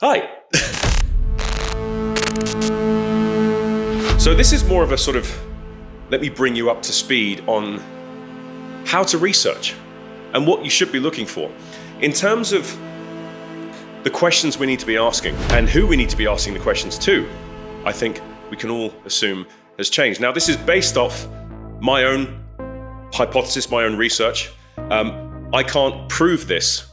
Hi. So this is more of a sort of, let me bring you up to speed on how to research and what you should be looking for. In terms of the questions we need to be asking and who we need to be asking the questions to, I think we can all assume has changed. Now, this is based off my own hypothesis, my own research. I can't prove this,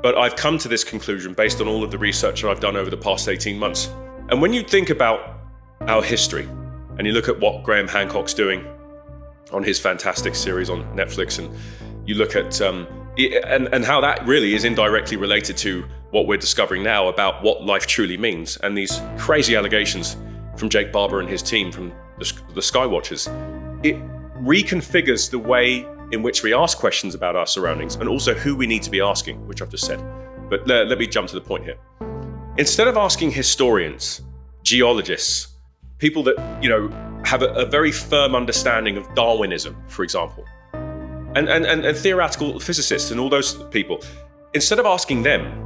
but I've come to this conclusion based on all of the research that I've done over the past 18 months. And when you think about our history and you look at what Graham Hancock's doing on his fantastic series on Netflix, and you look at and how that really is indirectly related to what we're discovering now about what life truly means, and these crazy allegations from Jake Barber and his team from the Skywatchers, it reconfigures the way in which we ask questions about our surroundings and also who we need to be asking, which I've just said. But let me jump to the point here. Instead of asking historians, geologists, people that have a very firm understanding of Darwinism, for example, and theoretical physicists and all those people, instead of asking them,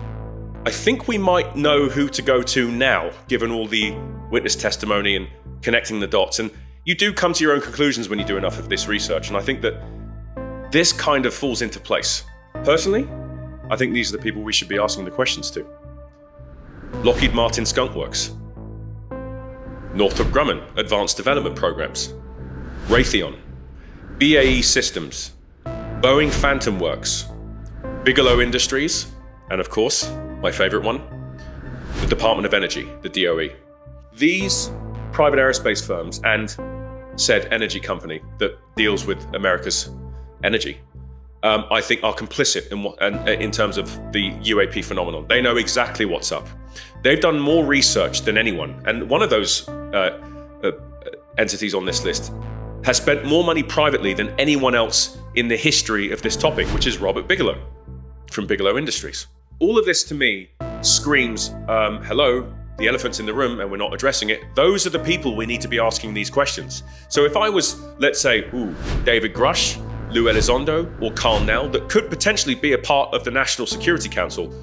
I think we might know who to go to now, given all the witness testimony and connecting the dots. And you do come to your own conclusions when you do enough of this research. And I think that this kind of falls into place. Personally, I think these are the people we should be asking the questions to. Lockheed Martin Skunkworks, Northrop Grumman Advanced Development Programs, Raytheon, BAE Systems, Boeing Phantom Works, Bigelow Industries, and of course, my favorite one, the Department of Energy, the DOE. These private aerospace firms and said energy company that deals with America's energy, I think are complicit in terms of the UAP phenomenon. They know exactly what's up. They've done more research than anyone. And one of those entities on this list has spent more money privately than anyone else in the history of this topic, which is Robert Bigelow from Bigelow Industries. All of this to me screams, hello, the elephant's in the room and we're not addressing it. Those are the people we need to be asking these questions. So if I was, let's say, David Grush, Lou Elizondo, or Carl Nell, that could potentially be a part of the National Security Council,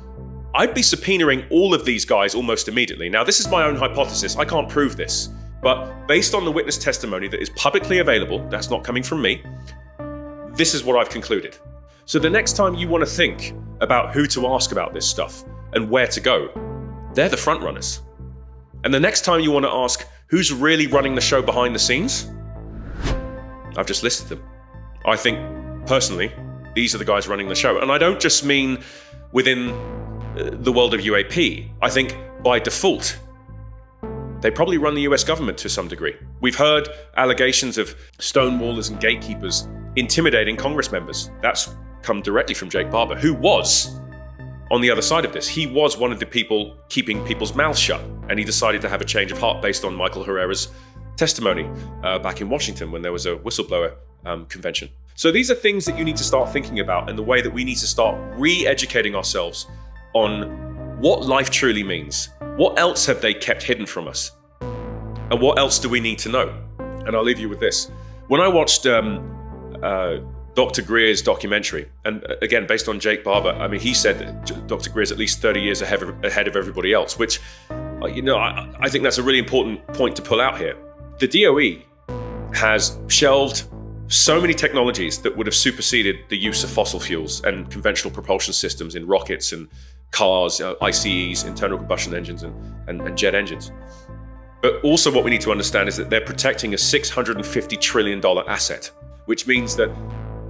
I'd be subpoenaing all of these guys almost immediately. Now, this is my own hypothesis. I can't prove this. But based on the witness testimony that is publicly available, that's not coming from me, this is what I've concluded. So the next time you want to think about who to ask about this stuff and where to go, they're the front runners. And the next time you want to ask who's really running the show behind the scenes, I've just listed them. I think, personally, these are the guys running the show. And I don't just mean within the world of UAP. I think by default, they probably run the US government to some degree. We've heard allegations of stonewallers and gatekeepers intimidating Congress members. That's come directly from Jake Barber, who was on the other side of this. He was one of the people keeping people's mouths shut, and he decided to have a change of heart based on Michael Herrera's testimony back in Washington when there was a whistleblower convention. So these are things that you need to start thinking about, and the way that we need to start re-educating ourselves on what life truly means. What else have they kept hidden from us? And what else do we need to know? And I'll leave you with this. When I watched Dr. Greer's documentary, and again, based on Jake Barber, I mean, he said that Dr. Greer's at least 30 years ahead of everybody else, which, I think that's a really important point to pull out here. The DOE has shelved so many technologies that would have superseded the use of fossil fuels and conventional propulsion systems in rockets and cars, ICEs, internal combustion engines, and jet engines. But also what we need to understand is that they're protecting a $650 trillion asset, which means that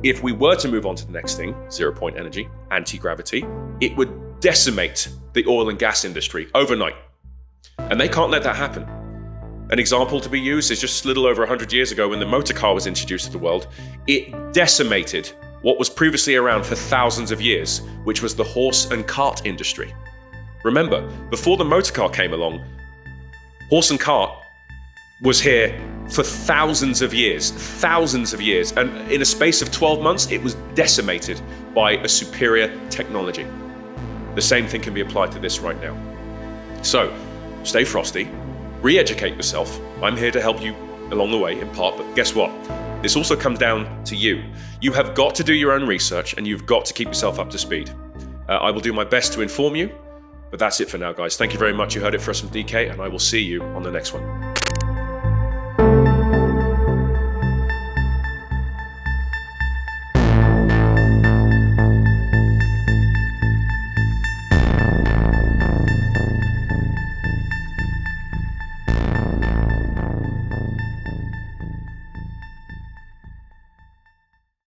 if we were to move on to the next thing, zero-point energy, anti-gravity, it would decimate the oil and gas industry overnight. And they can't let that happen. An example to be used is just a little over 100 years ago when the motor car was introduced to the world. It decimated what was previously around for thousands of years, which was the horse and cart industry. Remember, before the motor car came along, horse and cart was here for thousands of years, and in a space of 12 months, it was decimated by a superior technology. The same thing can be applied to this right now. So, stay frosty, re-educate yourself. I'm here to help you along the way in part, but guess what? This also comes down to you. You have got to do your own research and you've got to keep yourself up to speed. I will do my best to inform you, But that's it for now, guys. Thank you very much. You heard it first from DK, and I will see you on the next one.